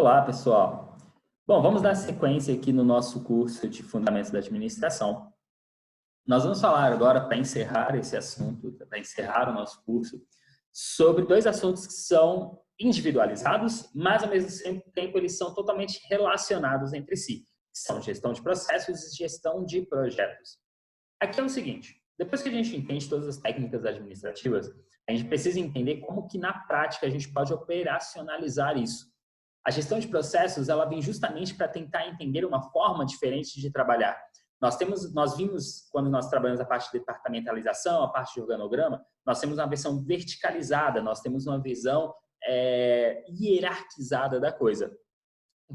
Olá, pessoal. Bom, vamos dar sequência aqui no nosso curso de Fundamentos da Administração. Nós vamos falar agora, para encerrar esse assunto, para encerrar o nosso curso, sobre dois assuntos que são individualizados, mas ao mesmo tempo eles são totalmente relacionados entre si, que são gestão de processos e gestão de projetos. Aqui é o seguinte, depois que a gente entende todas as técnicas administrativas, a gente precisa entender como que na prática a gente pode operacionalizar isso. A gestão de processos, ela vem justamente para tentar entender uma forma diferente de trabalhar. Nós vimos, quando nós trabalhamos a parte de departamentalização, a parte de organograma, nós temos uma versão verticalizada, nós temos uma visão hierarquizada da coisa.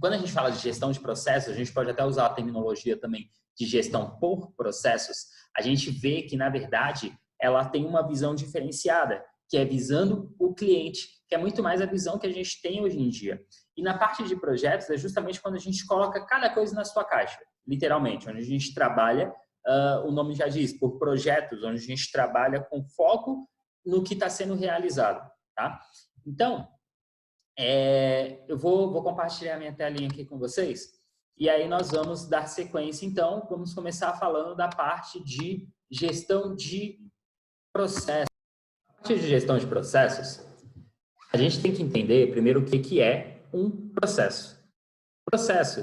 Quando a gente fala de gestão de processos, a gente pode até usar a terminologia também de gestão por processos, a gente vê que, na verdade, ela tem uma visão diferenciada, que é visando o cliente, que é muito mais a visão que a gente tem hoje em dia. E na parte de projetos é justamente quando a gente coloca cada coisa na sua caixa, literalmente, onde a gente trabalha, o nome já diz, por projetos, onde a gente trabalha com foco no que está sendo realizado, tá? Então, eu vou compartilhar minha telinha aqui com vocês, e aí nós vamos dar sequência, então, vamos começar falando da parte de gestão de processos. A parte de gestão de processos, a gente tem que entender primeiro o que é um processo. Processo,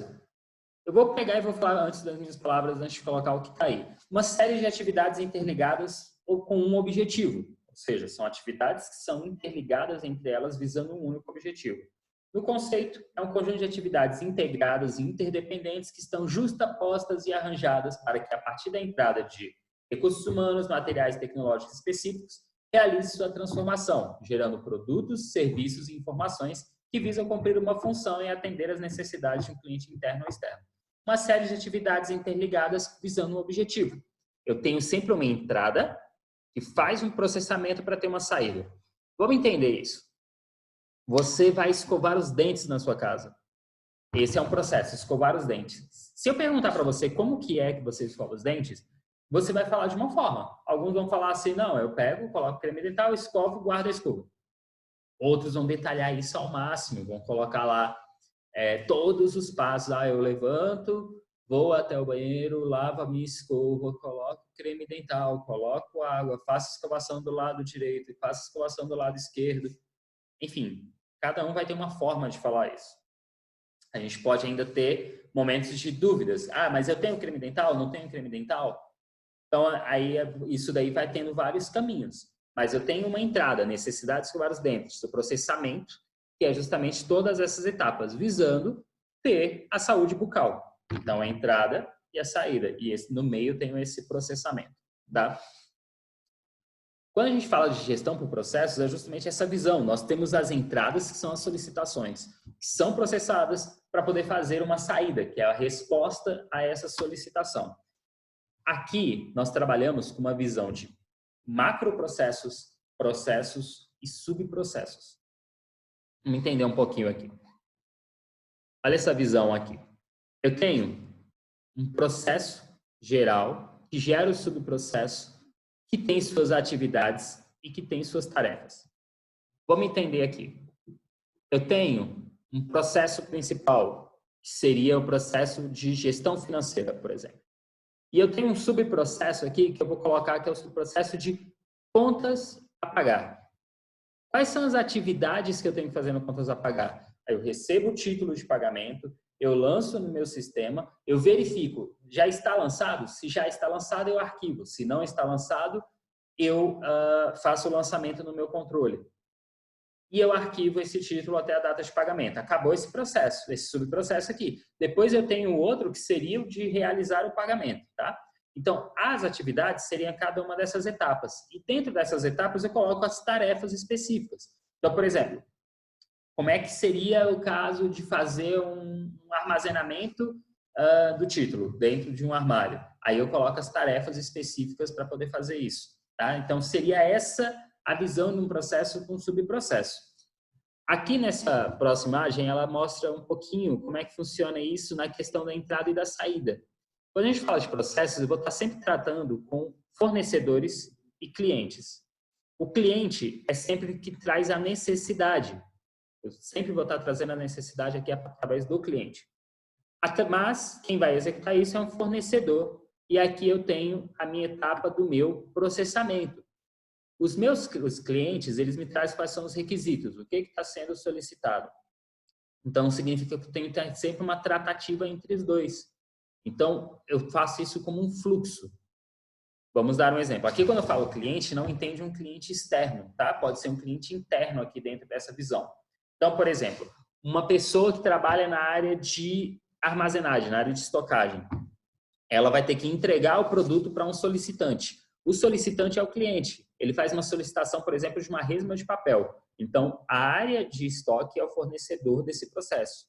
eu vou pegar e vou falar antes das minhas palavras, antes de colocar o que está aí. Uma série de atividades interligadas ou com um objetivo, ou seja, são atividades que são interligadas entre elas visando um único objetivo. No conceito, é um conjunto de atividades integradas e interdependentes que estão justapostas e arranjadas para que, a partir da entrada de recursos humanos, materiais e tecnológicos específicos, realize sua transformação, gerando produtos, serviços e informações que visam cumprir uma função e atender às necessidades de um cliente interno ou externo. Uma série de atividades interligadas visando um objetivo. Eu tenho sempre uma entrada que faz um processamento para ter uma saída. Vamos entender isso. Você vai escovar os dentes na sua casa. Esse é um processo, escovar os dentes. Se eu perguntar para você como que é que você escova os dentes, você vai falar de uma forma. Alguns vão falar assim, não, eu pego, coloco creme dental, escovo, guardo a escova. Outros vão detalhar isso ao máximo, vão colocar lá todos os passos. Eu levanto, vou até o banheiro, lavo a minha escova, coloco creme dental, coloco água, faço escovação do lado direito, faço escovação do lado esquerdo. Enfim, cada um vai ter uma forma de falar isso. A gente pode ainda ter momentos de dúvidas. Mas eu tenho creme dental? Não tenho creme dental? Então, aí, isso daí vai tendo vários caminhos. Mas eu tenho uma entrada, necessidade de escovar os dentes, do processamento, que é justamente todas essas etapas, visando ter a saúde bucal. Então, a entrada e a saída. E no meio tenho esse processamento, tá? Quando a gente fala de gestão por processos, é justamente essa visão. Nós temos as entradas, que são as solicitações, que são processadas para poder fazer uma saída, que é a resposta a essa solicitação. Aqui, nós trabalhamos com uma visão de macroprocessos, processos e subprocessos. Vamos entender um pouquinho aqui. Olha essa visão aqui. Eu tenho um processo geral que gera o subprocesso, que tem suas atividades e que tem suas tarefas. Vamos entender aqui. Eu tenho um processo principal, que seria o processo de gestão financeira, por exemplo. E eu tenho um subprocesso aqui, que eu vou colocar, que é o subprocesso de contas a pagar. Quais são as atividades que eu tenho que fazer no contas a pagar? Aí eu recebo o título de pagamento, eu lanço no meu sistema, eu verifico, já está lançado? Se já está lançado, eu arquivo. Se não está lançado, eu faço o lançamento no meu controle. E eu arquivo esse título até a data de pagamento. Acabou esse processo, esse subprocesso aqui. Depois eu tenho outro que seria o de realizar o pagamento, tá? Então, as atividades seriam cada uma dessas etapas. E dentro dessas etapas eu coloco as tarefas específicas. Então, por exemplo, como é que seria o caso de fazer um armazenamento do título dentro de um armário? Aí eu coloco as tarefas específicas para poder fazer isso, tá? Então, seria essa a visão de um processo com subprocesso. Aqui nessa próxima imagem, ela mostra um pouquinho como é que funciona isso na questão da entrada e da saída. Quando a gente fala de processos, eu vou estar sempre tratando com fornecedores e clientes. O cliente é sempre que traz a necessidade. Eu sempre vou estar trazendo a necessidade aqui através do cliente. Mas quem vai executar isso é um fornecedor. E aqui eu tenho a minha etapa do meu processamento. Os clientes, eles me trazem quais são os requisitos, o que está sendo solicitado. Então, significa que eu tenho que ter sempre uma tratativa entre os dois. Então, eu faço isso como um fluxo. Vamos dar um exemplo. Aqui, quando eu falo cliente, não entende um cliente externo, tá? Pode ser um cliente interno aqui dentro dessa visão. Então, por exemplo, uma pessoa que trabalha na área de armazenagem, na área de estocagem, ela vai ter que entregar o produto para um solicitante. O solicitante é o cliente. Ele faz uma solicitação, por exemplo, de uma resma de papel. Então, a área de estoque é o fornecedor desse processo.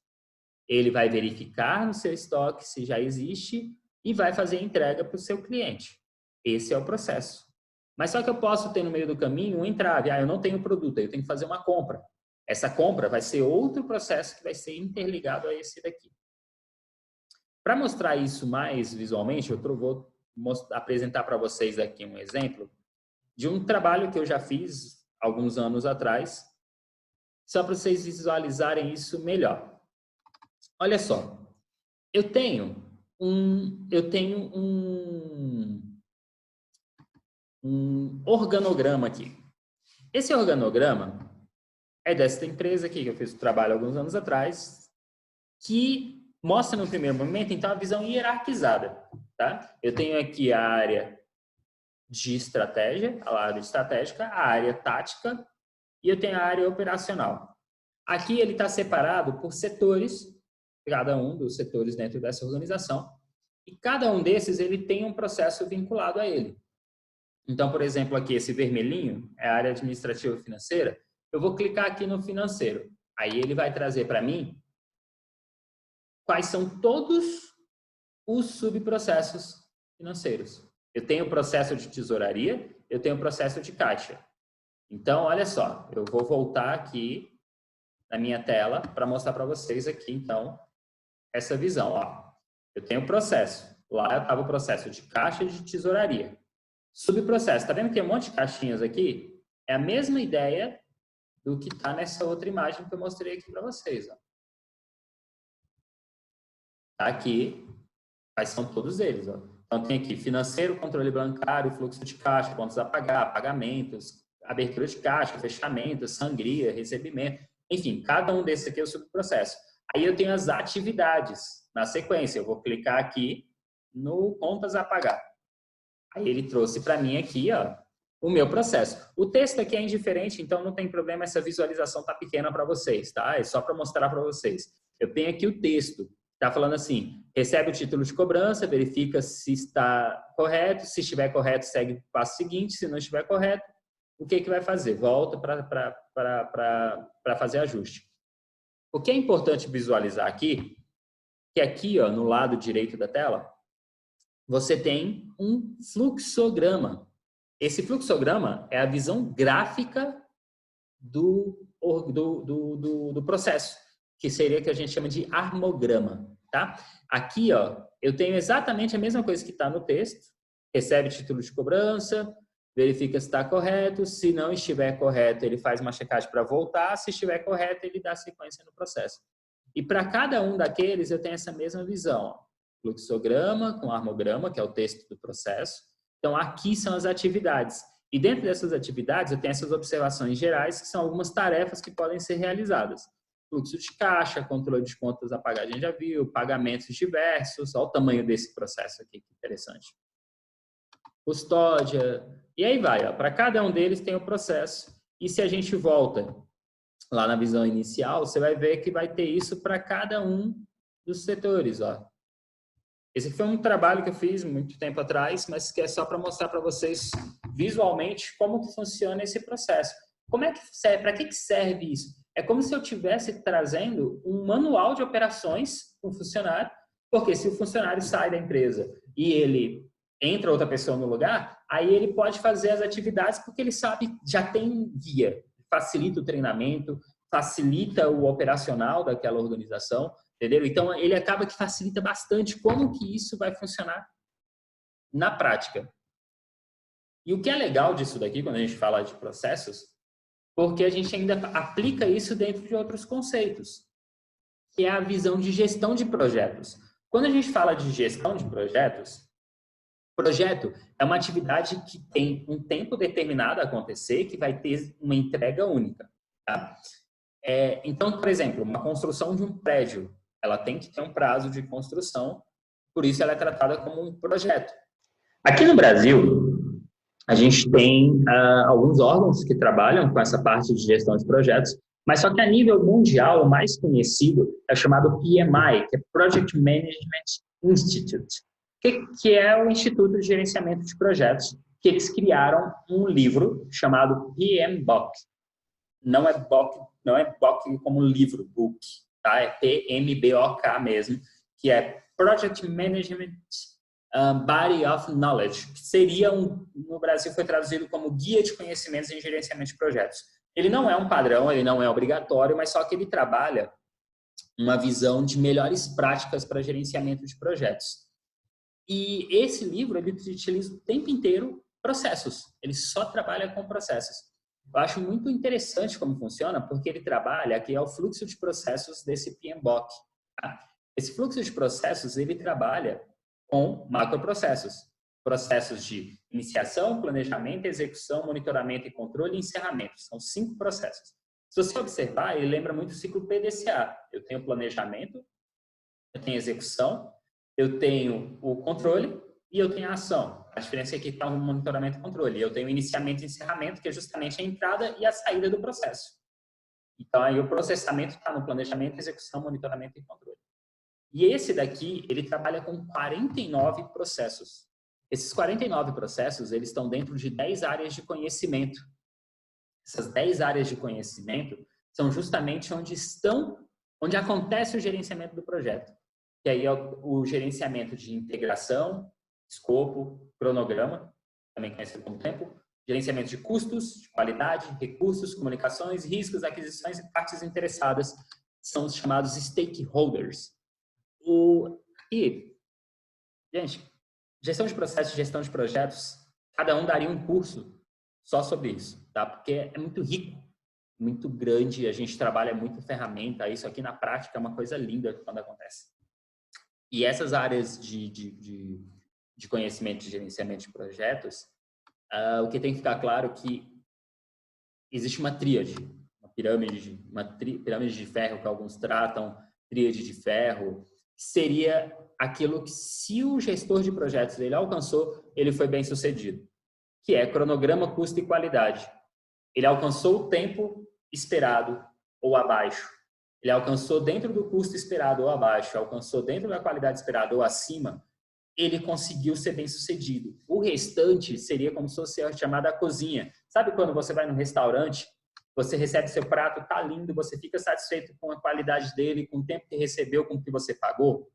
Ele vai verificar no seu estoque se já existe e vai fazer a entrega para o seu cliente. Esse é o processo. Mas só que eu posso ter no meio do caminho um entrave. Eu não tenho produto, eu tenho que fazer uma compra. Essa compra vai ser outro processo que vai ser interligado a esse daqui. Para mostrar isso mais visualmente, eu vou apresentar para vocês aqui um exemplo de um trabalho que eu já fiz alguns anos atrás, só para vocês visualizarem isso melhor. Olha só, eu tenho um organograma aqui. Esse organograma é dessa empresa aqui que eu fiz o trabalho alguns anos atrás, que mostra no primeiro momento, então, a visão hierarquizada. Tá? Eu tenho aqui a área de estratégia, a área estratégica, a área tática e eu tenho a área operacional. Aqui ele está separado por setores, cada um dos setores dentro dessa organização, e cada um desses ele tem um processo vinculado a ele. Então, por exemplo, aqui esse vermelhinho é a área administrativa financeira. Eu vou clicar aqui no financeiro. Aí ele vai trazer para mim quais são todos os subprocessos financeiros. Eu tenho o processo de tesouraria, eu tenho o processo de caixa. Então, olha só, eu vou voltar aqui na minha tela para mostrar para vocês aqui, então, essa visão. Ó. Eu tenho o processo. Lá estava o processo de caixa e de tesouraria. Subprocesso. Está vendo que tem um monte de caixinhas aqui? É a mesma ideia do que está nessa outra imagem que eu mostrei aqui para vocês. Ó. Tá aqui, quais são todos eles. Ó. Então, tem aqui financeiro, controle bancário, fluxo de caixa, contas a pagar, pagamentos, abertura de caixa, fechamento, sangria, recebimento. Enfim, cada um desses aqui é o subprocesso. Aí eu tenho as atividades na sequência. Eu vou clicar aqui no contas a pagar. Aí ele trouxe para mim aqui, ó, o meu processo. O texto aqui é indiferente, então não tem problema, essa visualização tá pequena para vocês, tá? É só para mostrar para vocês. Eu tenho aqui o texto. Está falando assim, recebe o título de cobrança, verifica se está correto, se estiver correto, segue o passo seguinte, se não estiver correto, o que vai fazer? Volta para fazer ajuste. O que é importante visualizar aqui, que aqui, ó, no lado direito da tela, você tem um fluxograma. Esse fluxograma é a visão gráfica do processo, que seria o que a gente chama de armograma, tá? Aqui, ó, eu tenho exatamente a mesma coisa que está no texto, recebe título de cobrança, verifica se está correto, se não estiver correto, ele faz uma checagem para voltar, se estiver correto, ele dá sequência no processo. E para cada um daqueles, eu tenho essa mesma visão, ó. Fluxograma com armograma, que é o texto do processo. Então, aqui são as atividades. E dentro dessas atividades, eu tenho essas observações gerais, que são algumas tarefas que podem ser realizadas. Fluxo de caixa, controle de contas a pagar, a gente já viu, pagamentos diversos, olha o tamanho desse processo aqui, que interessante. Custódia, e aí vai, para cada um deles tem o processo. E se a gente volta lá na visão inicial, você vai ver que vai ter isso para cada um dos setores, ó. Esse aqui foi um trabalho que eu fiz muito tempo atrás, mas que é só para mostrar para vocês visualmente como que funciona esse processo. Como é que serve? Para que serve isso? É como se eu estivesse trazendo um manual de operações para o funcionário, porque se o funcionário sai da empresa e ele entra outra pessoa no lugar, aí ele pode fazer as atividades porque ele sabe, já tem guia, facilita o treinamento, facilita o operacional daquela organização. Entendeu? Então, ele acaba que facilita bastante como que isso vai funcionar na prática. E o que é legal disso daqui, quando a gente fala de processos, porque a gente ainda aplica isso dentro de outros conceitos, que é a visão de gestão de projetos. Quando a gente fala de gestão de projetos, projeto é uma atividade que tem um tempo determinado a acontecer, que vai ter uma entrega única. Tá? Então, por exemplo, uma construção de um prédio, ela tem que ter um prazo de construção, por isso ela é tratada como um projeto. Aqui no Brasil, a gente tem alguns órgãos que trabalham com essa parte de gestão de projetos, mas só que a nível mundial, o mais conhecido é chamado PMI, que é Project Management Institute, que é o Instituto de Gerenciamento de Projetos, que eles criaram um livro chamado PMBOK. Não é BOK como livro, book, tá? É PMBOK mesmo, que é Project Management Body of Knowledge, que seria, no Brasil foi traduzido como Guia de Conhecimentos em Gerenciamento de Projetos. Ele não é um padrão, ele não é obrigatório, mas só que ele trabalha uma visão de melhores práticas para gerenciamento de projetos. E esse livro, ele utiliza o tempo inteiro processos, ele só trabalha com processos. Eu acho muito interessante como funciona, porque ele trabalha, que é o fluxo de processos desse PMBOK. Tá? Esse fluxo de processos, ele trabalha com macroprocessos. Processos de iniciação, planejamento, execução, monitoramento e controle e encerramento. São 5 processos. Se você observar, ele lembra muito o ciclo PDCA. Eu tenho planejamento, eu tenho execução, eu tenho o controle e eu tenho a ação. A diferença é que está o monitoramento e controle. Eu tenho o iniciamento e encerramento, que é justamente a entrada e a saída do processo. Então, aí o processamento está no planejamento, execução, monitoramento e controle. E esse daqui, ele trabalha com 49 processos. Esses 49 processos, eles estão dentro de 10 áreas de conhecimento. Essas 10 áreas de conhecimento são justamente onde acontece o gerenciamento do projeto. Que aí é o gerenciamento de integração, escopo, cronograma, também conhecido como tempo, gerenciamento de custos, de qualidade, recursos, comunicações, riscos, aquisições e partes interessadas, são os chamados stakeholders. Gente, gestão de processos e gestão de projetos, cada um daria um curso só sobre isso, tá? Porque é muito rico, muito grande, a gente trabalha muito ferramenta, isso aqui na prática é uma coisa linda quando acontece. E essas áreas de conhecimento de gerenciamento de projetos, o que tem que ficar claro é que existe uma tríade, uma pirâmide de ferro que alguns tratam, tríade de ferro, seria aquilo que, se o gestor de projetos ele alcançou, ele foi bem sucedido, que é cronograma, custo e qualidade. Ele alcançou o tempo esperado ou abaixo. Ele alcançou dentro do custo esperado ou abaixo, alcançou dentro da qualidade esperada ou acima, ele conseguiu ser bem sucedido. O restante seria como se fosse a chamada cozinha. Sabe quando você vai no restaurante, você recebe seu prato, tá lindo, você fica satisfeito com a qualidade dele, com o tempo que recebeu, com o que você pagou?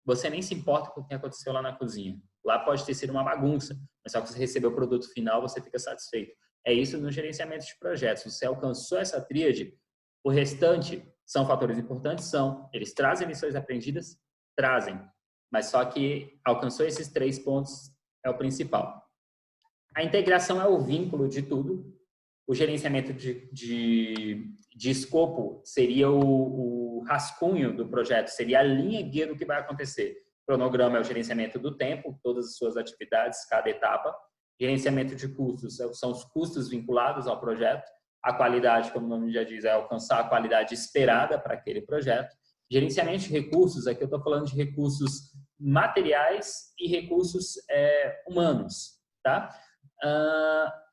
Você nem se importa com o que aconteceu lá na cozinha. Lá pode ter sido uma bagunça, mas só que você recebeu o produto final, você fica satisfeito. É isso no gerenciamento de projetos. Você alcançou essa tríade, o restante são fatores importantes? São. Eles trazem lições aprendidas? Trazem. Mas só que alcançou esses 3 pontos é o principal. A integração é o vínculo de tudo. O gerenciamento de escopo seria o rascunho do projeto, seria a linha guia do que vai acontecer. O cronograma é o gerenciamento do tempo, todas as suas atividades, cada etapa. Gerenciamento de custos são os custos vinculados ao projeto. A qualidade, como o nome já diz, é alcançar a qualidade esperada para aquele projeto. Gerenciamento de recursos, aqui eu estou falando de recursos materiais e recursos humanos, tá?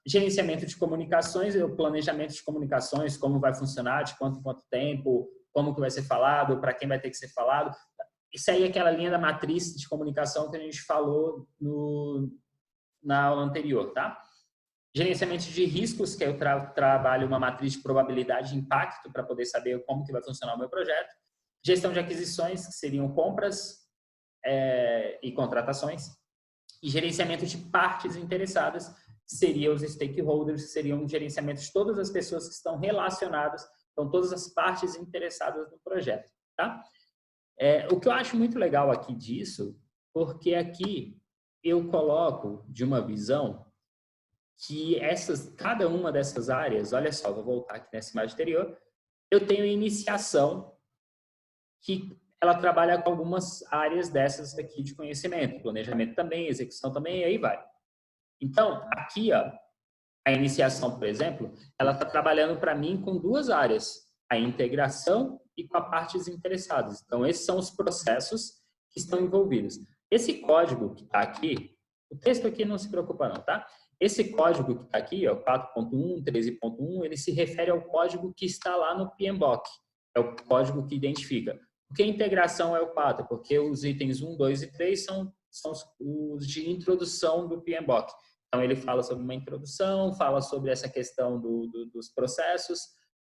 Gerenciamento de comunicações, o planejamento de comunicações, como vai funcionar, de quanto em quanto tempo, como que vai ser falado, para quem vai ter que ser falado. Isso aí é aquela linha da matriz de comunicação que a gente falou na aula anterior, tá? Gerenciamento de riscos, que eu trabalho uma matriz de probabilidade de impacto para poder saber como que vai funcionar o meu projeto. Gestão de aquisições, que seriam compras e contratações. E gerenciamento de partes interessadas, seriam os stakeholders, que seriam o gerenciamento de todas as pessoas que estão relacionadas, então todas as partes interessadas no projeto, tá? O que eu acho muito legal aqui disso, porque aqui eu coloco de uma visão que cada uma dessas áreas, olha só, vou voltar aqui nessa imagem anterior, eu tenho iniciação, que ela trabalha com algumas áreas dessas aqui de conhecimento, planejamento também, execução também, e aí vai. Então, aqui, ó, a iniciação, por exemplo, ela está trabalhando para mim com duas áreas, a integração e com a partes interessadas. Então, esses são os processos que estão envolvidos. Esse código que está aqui, o texto aqui não se preocupa não, tá? Esse código que está aqui, ó, 4.1, 13.1, ele se refere ao código que está lá no PMBOK. É o código que identifica. Por que a integração é o 4? Porque os itens 1, 2 e 3 são os de introdução do PMBOK. Então, ele fala sobre uma introdução, fala sobre essa questão dos processos,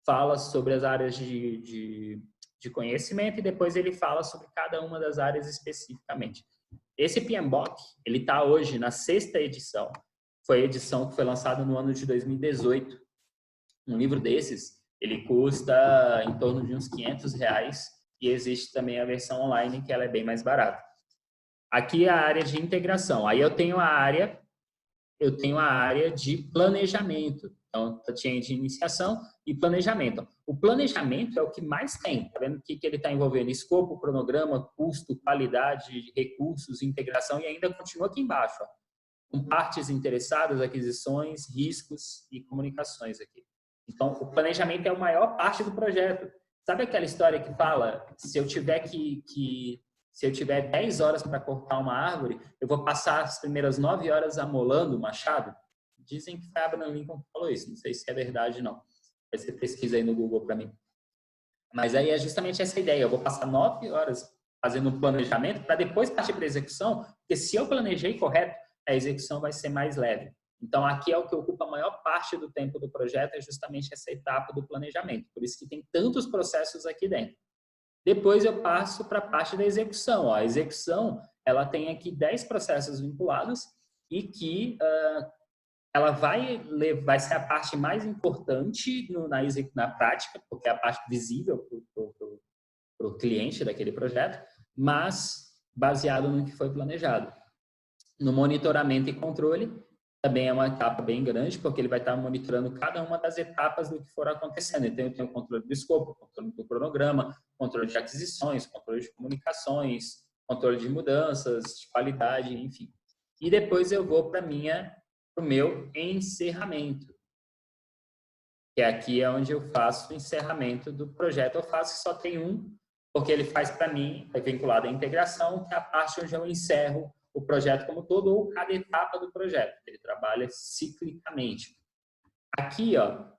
fala sobre as áreas de conhecimento e depois ele fala sobre cada uma das áreas especificamente. Esse PMBOK, ele está hoje na 6ª edição. Foi a edição que foi lançada no ano de 2018. Um livro desses, ele custa em torno de uns R$500 e existe também a versão online, que ela é bem mais barata. Aqui é a área de integração. Aí eu tenho a área de planejamento. Então, eu tinha de iniciação e planejamento. O planejamento é o que mais tem. Tá vendo o que ele está envolvendo? Escopo, cronograma, custo, qualidade, recursos, integração e ainda continua aqui embaixo, ó, com partes interessadas, aquisições, riscos e comunicações aqui. Então, o planejamento é a maior parte do projeto. Sabe aquela história que fala, se eu tiver se eu tiver 10 horas para cortar uma árvore, eu vou passar as primeiras 9 horas amolando o machado? Dizem que foi Abraham Lincoln que falou isso. Não sei se é verdade ou não. Você pesquisa aí no Google para mim. Mas aí é justamente essa ideia. Eu vou passar 9 horas fazendo um planejamento para depois partir para a execução, porque se eu planejei correto, a execução vai ser mais leve. Então, aqui é o que ocupa a maior parte do tempo do projeto, é justamente essa etapa do planejamento. Por isso que tem tantos processos aqui dentro. Depois eu passo para a parte da execução. Ó, a execução, ela tem aqui 10 processos vinculados e que ela vai ser a parte mais importante na prática, porque é a parte visível para o cliente daquele projeto, mas baseado no que foi planejado. No monitoramento e controle, também é uma etapa bem grande, porque ele vai estar monitorando cada uma das etapas do que for acontecendo. Então, eu tenho o controle do escopo, controle do cronograma, controle de aquisições, controle de comunicações, controle de mudanças, de qualidade, enfim. E depois eu vou para o meu encerramento, que aqui é onde eu faço o encerramento do projeto. Eu faço que só tem um, porque ele faz para mim, é vinculado à integração, que é a parte onde eu encerro o projeto como todo ou cada etapa do projeto. Ele trabalha ciclicamente. Aqui, ó,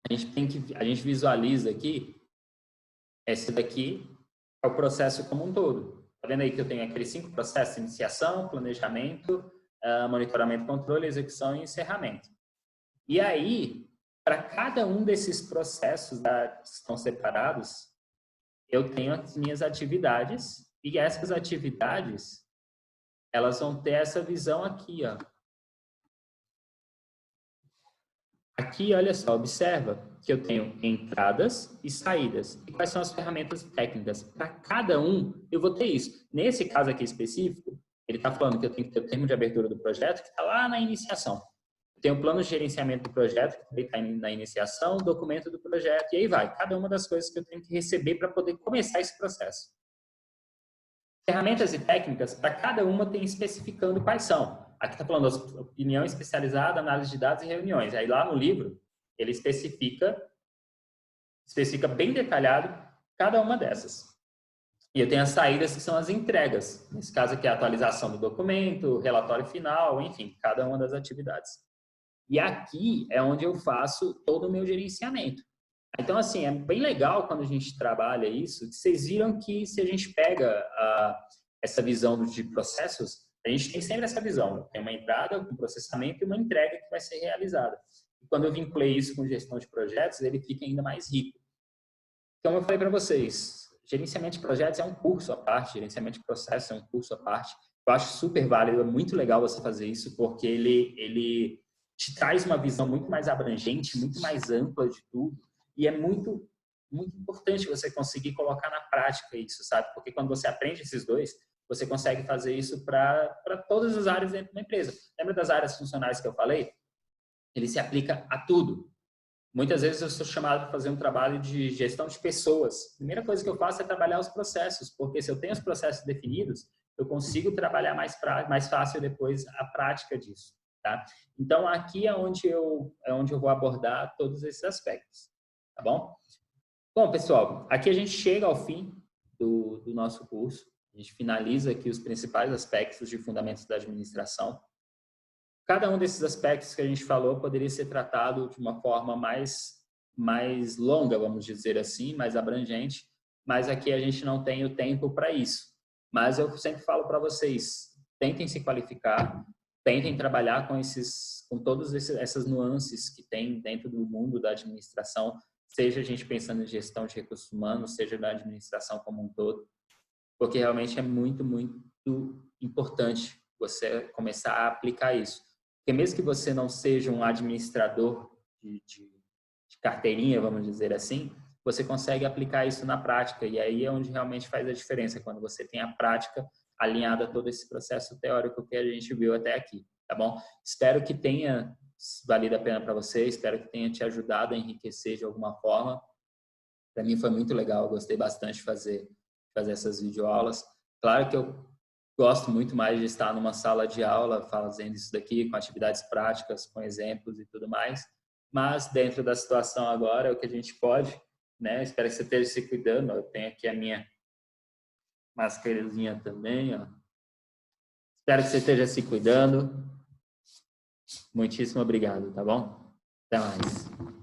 a gente visualiza aqui, esse daqui é o processo como um todo. Tá vendo aí que eu tenho aqueles 5 processos: iniciação, planejamento, monitoramento, controle, execução e encerramento. E aí, para cada um desses processos que estão separados, eu tenho as minhas atividades e essas atividades elas vão ter essa visão aqui, ó. Aqui, olha só, observa que eu tenho entradas e saídas. E quais são as ferramentas técnicas? Para cada um, eu vou ter isso. Nesse caso aqui específico, ele está falando que eu tenho que ter o termo de abertura do projeto, que está lá na iniciação. Eu tenho o plano de gerenciamento do projeto, que está na iniciação, documento do projeto, e aí vai. Cada uma das coisas que eu tenho que receber para poder começar esse processo. Ferramentas e técnicas, para cada uma tem especificando quais são. Aqui está falando opinião especializada, análise de dados e reuniões. Aí lá no livro, ele especifica bem detalhado cada uma dessas. E eu tenho as saídas, que são as entregas. Nesse caso aqui, a atualização do documento, relatório final, enfim, cada uma das atividades. E aqui é onde eu faço todo o meu gerenciamento. Então, assim, é bem legal quando a gente trabalha isso. Vocês viram que se a gente pega essa visão de processos, a gente tem sempre essa visão. Tem uma entrada, um processamento e uma entrega que vai ser realizada. E quando eu vinculei isso com gestão de projetos, ele fica ainda mais rico. Então, eu falei para vocês, gerenciamento de projetos é um curso à parte, gerenciamento de processos é um curso à parte. Eu acho super válido, é muito legal você fazer isso, porque ele te traz uma visão muito mais abrangente, muito mais ampla de tudo. E é muito, muito importante você conseguir colocar na prática isso, sabe? Porque quando você aprende esses dois, você consegue fazer isso para todas as áreas dentro da empresa. Lembra das áreas funcionais que eu falei? Ele se aplica a tudo. Muitas vezes eu sou chamado para fazer um trabalho de gestão de pessoas. A primeira coisa que eu faço é trabalhar os processos, porque se eu tenho os processos definidos, eu consigo trabalhar mais fácil depois a prática disso. Tá? Então, aqui é onde eu vou abordar todos esses aspectos. Tá bom? Bom, pessoal, aqui a gente chega ao fim do nosso curso. A gente finaliza aqui os principais aspectos de fundamentos da administração. Cada um desses aspectos que a gente falou poderia ser tratado de uma forma mais longa, vamos dizer assim, mais abrangente, mas aqui a gente não tem o tempo para isso. Mas eu sempre falo para vocês, tentem se qualificar, tentem trabalhar com todas essas nuances que tem dentro do mundo da administração, seja a gente pensando em gestão de recursos humanos, seja na administração como um todo, porque realmente é muito, muito importante você começar a aplicar isso. Porque mesmo que você não seja um administrador de carteirinha, vamos dizer assim, você consegue aplicar isso na prática. E aí é onde realmente faz a diferença, quando você tem a prática alinhada a todo esse processo teórico que a gente viu até aqui, tá bom? Espero que tenha valido a pena para você, espero que tenha te ajudado a enriquecer de alguma forma. Para mim foi muito legal, eu gostei bastante de fazer essas videoaulas. Claro que eu gosto muito mais de estar numa sala de aula fazendo isso daqui, com atividades práticas, com exemplos e tudo mais. Mas dentro da situação agora, é o que a gente pode, né? Espero que você esteja se cuidando. Eu tenho aqui a minha mascarinha também, ó. Espero que você esteja se cuidando. Muitíssimo obrigado, tá bom? Até mais.